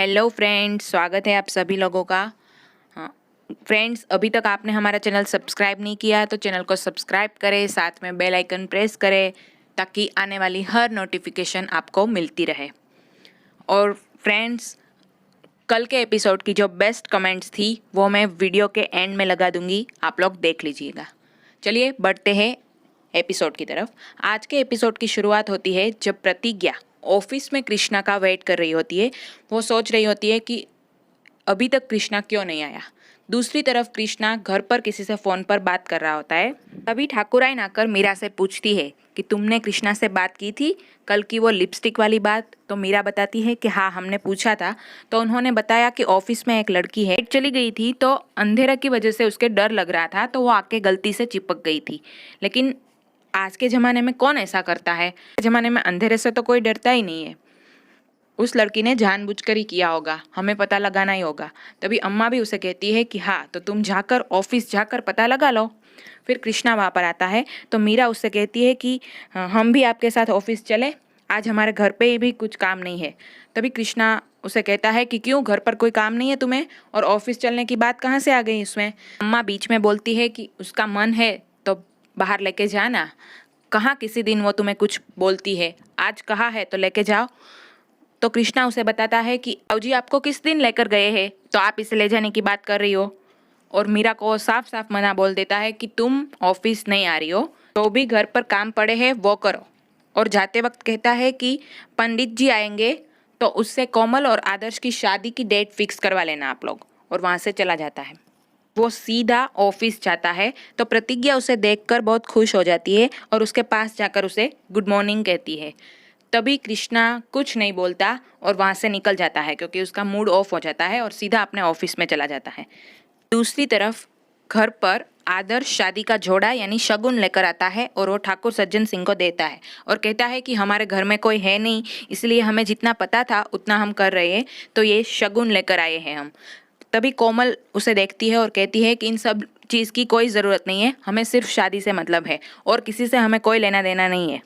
Hello friends, स्वागत है आप सभी लोगों का। हाँ फ्रेंड्स, अभी तक आपने हमारा चैनल सब्सक्राइब नहीं किया तो चैनल को सब्सक्राइब करें, साथ में बेल आइकन प्रेस करें ताकि आने वाली हर नोटिफिकेशन आपको मिलती रहे। और फ्रेंड्स, कल के एपिसोड की जो बेस्ट कमेंट्स थी वो मैं वीडियो के एंड में लगा दूंगी, आप लोग देख लीजिएगा। चलिए बढ़ते हैं एपिसोड की तरफ। आज के एपिसोड की शुरुआत होती है जब प्रतिज्ञा ऑफिस में कृष्णा का वेट कर रही होती है। वो सोच रही होती है कि अभी तक कृष्णा क्यों नहीं आया। दूसरी तरफ कृष्णा घर पर किसी से फ़ोन पर बात कर रहा होता है। तभी ठाकुराइन आकर मीरा से पूछती है कि तुमने कृष्णा से बात की थी कल की वो लिपस्टिक वाली बात। तो मीरा बताती है कि हाँ, हमने पूछा था तो उन्होंने बताया कि ऑफिस में एक लड़की है, चली गई थी तो अंधेरा की वजह से उसके डर लग रहा था तो वो आके गलती से चिपक गई थी। लेकिन आज के ज़माने में कौन ऐसा करता है? ज़माने में अंधेरे से तो कोई डरता ही नहीं है। उस लड़की ने जानबूझकर ही किया होगा, हमें पता लगाना ही होगा। तभी अम्मा भी उसे कहती है कि हाँ, तो तुम जाकर ऑफिस जाकर पता लगा लो। फिर कृष्णा वहाँ पर आता है तो मीरा उससे कहती है कि हम भी आपके साथ ऑफिस चले, आज हमारे घर पे भी कुछ काम नहीं है। तभी कृष्णा उसे कहता है कि क्यों, घर पर कोई काम नहीं है तुम्हें और ऑफिस चलने की बात कहाँ से आ गई इसमें। अम्मा बीच में बोलती है कि उसका मन है तो बाहर लेके जाना, कहाँ किसी दिन वो तुम्हें कुछ बोलती है, आज कहा है तो लेके जाओ। तो कृष्णा उसे बताता है कि जी आपको किस दिन लेकर गए हैं तो आप इसे ले जाने की बात कर रही हो। और मीरा को साफ साफ मना बोल देता है कि तुम ऑफिस नहीं आ रही हो, तो भी घर पर काम पड़े हैं वो करो। और जाते वक्त कहता है कि पंडित जी आएंगे तो उससे कोमल और आदर्श की शादी की डेट फिक्स करवा लेना आप लोग। और वहाँ से चला जाता है। वो सीधा ऑफिस जाता है तो प्रतिज्ञा उसे देखकर बहुत खुश हो जाती है और उसके पास जाकर उसे गुड मॉर्निंग कहती है। तभी कृष्णा कुछ नहीं बोलता और वहाँ से निकल जाता है क्योंकि उसका मूड ऑफ हो जाता है और सीधा अपने ऑफिस में चला जाता है। दूसरी तरफ घर पर आदर्श शादी का जोड़ा यानी शगुन लेकर आता है और वो ठाकुर सज्जन सिंह को देता है और कहता है कि हमारे घर में कोई है नहीं, इसलिए हमें जितना पता था उतना हम कर रहे हैं, तो ये शगुन लेकर आए हैं हम। तभी कोमल उसे देखती है और कहती है कि इन सब चीज़ की कोई ज़रूरत नहीं है, हमें सिर्फ शादी से मतलब है और किसी से हमें कोई लेना देना नहीं है।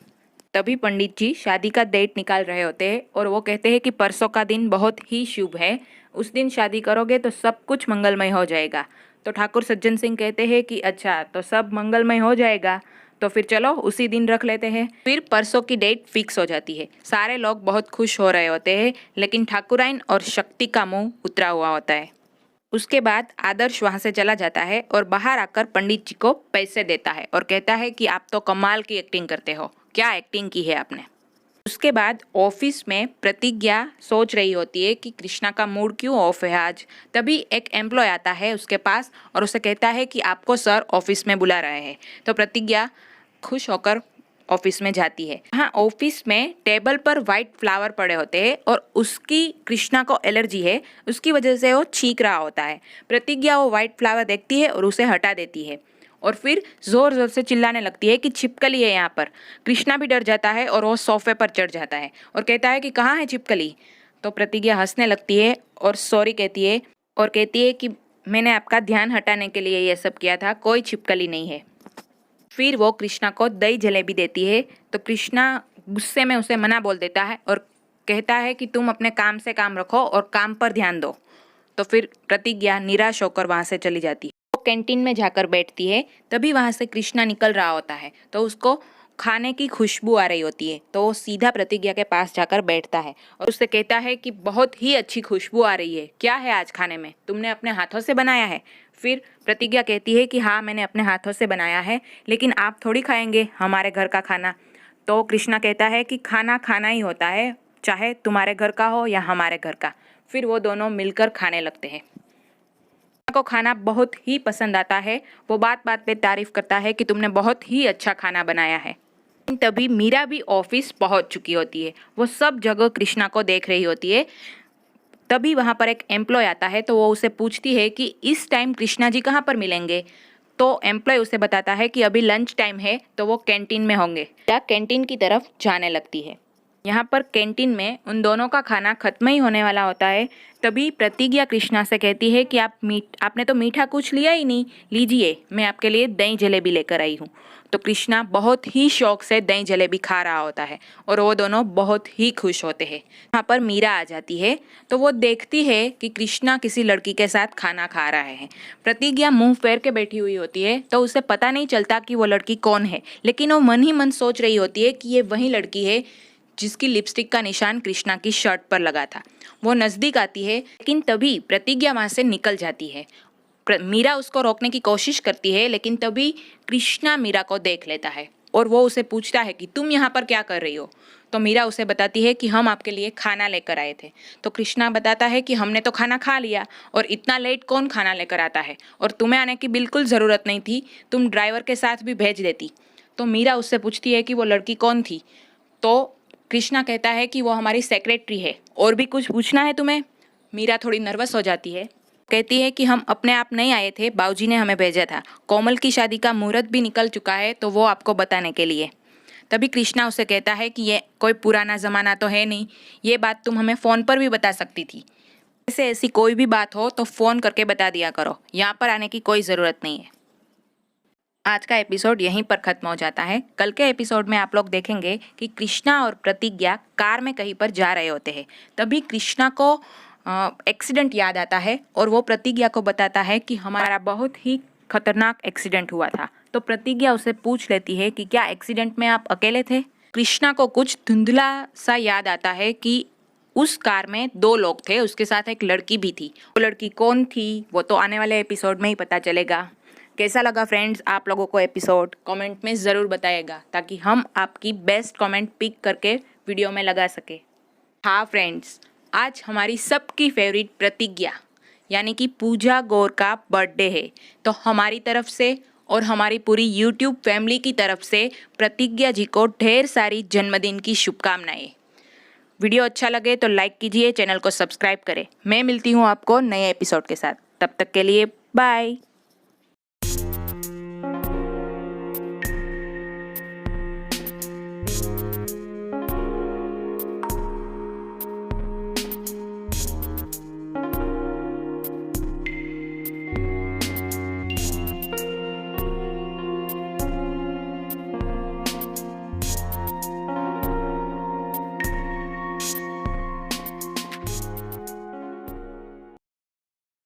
तभी पंडित जी शादी का डेट निकाल रहे होते हैं और वो कहते हैं कि परसों का दिन बहुत ही शुभ है, उस दिन शादी करोगे तो सब कुछ मंगलमय हो जाएगा। तो ठाकुर सज्जन सिंह कहते हैं कि अच्छा, तो सब मंगलमय हो जाएगा तो फिर चलो उसी दिन रख लेते हैं। फिर परसों की डेट फिक्स हो जाती है। सारे लोग बहुत खुश हो रहे होते हैं, लेकिन ठाकुराइन और शक्ति का मुंह उतरा हुआ होता है। उसके बाद आदर्श वहां से चला जाता है और बाहर आकर पंडित जी को पैसे देता है और कहता है कि आप तो कमाल की एक्टिंग करते हो, क्या एक्टिंग की है आपने। उसके बाद ऑफिस में प्रतिज्ञा सोच रही होती है कि कृष्णा का मूड क्यों ऑफ है आज। तभी एक एम्प्लॉय आता है उसके पास और उसे कहता है कि आपको सर ऑफिस में बुला रहे हैं। तो प्रतिज्ञा खुश होकर ऑफिस में जाती है। हाँ, ऑफिस में टेबल पर वाइट फ्लावर पड़े होते हैं और उसकी कृष्णा को एलर्जी है, उसकी वजह से वो छींक रहा होता है। प्रतिज्ञा वो वाइट फ्लावर देखती है और उसे हटा देती है और फिर जोर जोर से चिल्लाने लगती है कि छिपकली है यहाँ पर। कृष्णा भी डर जाता है और वो सोफे पर चढ़ जाता है और कहता है कि कहाँ है छिपकली। तो प्रतिज्ञा हंसने लगती है और सॉरी कहती है और कहती है कि मैंने आपका ध्यान हटाने के लिए ये सब किया था, कोई छिपकली नहीं है। फिर वो कृष्णा को दही जलेबी देती है तो कृष्णा गुस्से में उसे मना बोल देता है और कहता है कि तुम अपने काम से काम रखो और काम पर ध्यान दो। तो फिर प्रतिज्ञा निराश होकर वहाँ से चली जाती है। वो कैंटीन में जाकर बैठती है। तभी वहाँ से कृष्णा निकल रहा होता है तो उसको खाने की खुशबू आ रही होती है। तो वो सीधा प्रतिज्ञा के पास जाकर बैठता है और उससे कहता है कि बहुत ही अच्छी खुशबू आ रही है, क्या है आज खाने में, तुमने अपने हाथों से बनाया है। फिर प्रतिज्ञा कहती है कि हाँ, मैंने अपने हाथों से बनाया है, लेकिन आप थोड़ी खाएंगे हमारे घर का खाना। तो कृष्णा कहता है कि खाना खाना ही होता है, चाहे तुम्हारे घर का हो या हमारे घर का। फिर वो दोनों मिलकर खाने लगते हैं। को खाना बहुत ही पसंद आता है। वो बात बात पे तारीफ करता है कि तुमने बहुत ही अच्छा खाना बनाया है। तभी मीरा भी ऑफिस पहुंच चुकी होती है। वो सब जगह कृष्णा को देख रही होती है। तभी वहां पर एक एम्प्लॉय आता है तो वो उसे पूछती है कि इस टाइम कृष्णा जी कहाँ पर मिलेंगे। तो एम्प्लॉय उसे बताता है कि अभी लंच टाइम है तो वो कैंटीन में होंगे। या कैंटीन की तरफ जाने लगती है। यहाँ पर कैंटीन में उन दोनों का खाना खत्म ही होने वाला होता है। तभी प्रतिज्ञा कृष्णा से कहती है कि आपने तो मीठा कुछ लिया ही नहीं, लीजिए मैं आपके लिए दही जलेबी लेकर आई हूँ। तो कृष्णा बहुत ही शौक से दही जलेबी खा रहा होता है और वो दोनों बहुत ही खुश होते हैं। यहाँ पर मीरा आ जाती है तो वो देखती है कि कृष्णा किसी लड़की के साथ खाना खा रहा है। प्रतिज्ञा मुंह फेर के बैठी हुई होती है तो उसे पता नहीं चलता कि वो लड़की कौन है, लेकिन वो मन ही मन सोच रही होती है कि ये वही लड़की है जिसकी लिपस्टिक का निशान कृष्णा की शर्ट पर लगा था। वो नज़दीक आती है लेकिन तभी प्रतिज्ञा वहाँ से निकल जाती है। मीरा उसको रोकने की कोशिश करती है लेकिन तभी कृष्णा मीरा को देख लेता है और वो उसे पूछता है कि तुम यहाँ पर क्या कर रही हो। तो मीरा उसे बताती है कि हम आपके लिए खाना लेकर आए थे। तो कृष्णा बताता है कि हमने तो खाना खा लिया और इतना लेट कौन खाना लेकर आता है, और तुम्हें आने की बिल्कुल ज़रूरत नहीं थी, तुम ड्राइवर के साथ भी भेज देती। तो मीरा उससे पूछती है कि वो लड़की कौन थी। तो कृष्णा कहता है कि वो हमारी सेक्रेटरी है। और भी कुछ पूछना है तुम्हें? मीरा थोड़ी नर्वस हो जाती है, कहती है कि हम अपने आप नहीं आए थे, बाबूजी ने हमें भेजा था। कोमल की शादी का मुहूर्त भी निकल चुका है तो वो आपको बताने के लिए। तभी कृष्णा उसे कहता है कि ये कोई पुराना ज़माना तो है नहीं, ये बात तुम हमें फ़ोन पर भी बता सकती थी। ऐसे ऐसी कोई भी बात हो तो फ़ोन करके बता दिया करो, यहाँ पर आने की कोई ज़रूरत नहीं है। आज का एपिसोड यहीं पर ख़त्म हो जाता है। कल के एपिसोड में आप लोग देखेंगे कि कृष्णा और प्रतिज्ञा कार में कहीं पर जा रहे होते हैं। तभी कृष्णा को एक्सीडेंट याद आता है और वो प्रतिज्ञा को बताता है कि हमारा बहुत ही खतरनाक एक्सीडेंट हुआ था। तो प्रतिज्ञा उसे पूछ लेती है कि क्या एक्सीडेंट में आप अकेले थे। कृष्णा को कुछ धुंधला सा याद आता है कि उस कार में 2 लोग थे, उसके साथ एक लड़की भी थी। वो लड़की कौन थी वो तो आने वाले एपिसोड में ही पता चलेगा। कैसा लगा फ्रेंड्स आप लोगों को एपिसोड, कमेंट में ज़रूर बताइएगा ताकि हम आपकी बेस्ट कमेंट पिक करके वीडियो में लगा सके। हाँ फ्रेंड्स, आज हमारी सबकी फेवरेट प्रतिज्ञा यानी कि पूजा गौर का बर्थडे है। तो हमारी तरफ से और हमारी पूरी यूट्यूब फैमिली की तरफ से प्रतिज्ञा जी को ढेर सारी जन्मदिन की शुभकामनाएं। वीडियो अच्छा लगे तो लाइक कीजिए, चैनल को सब्सक्राइब करें। मैं मिलती हूँ आपको नए एपिसोड के साथ, तब तक के लिए बाय।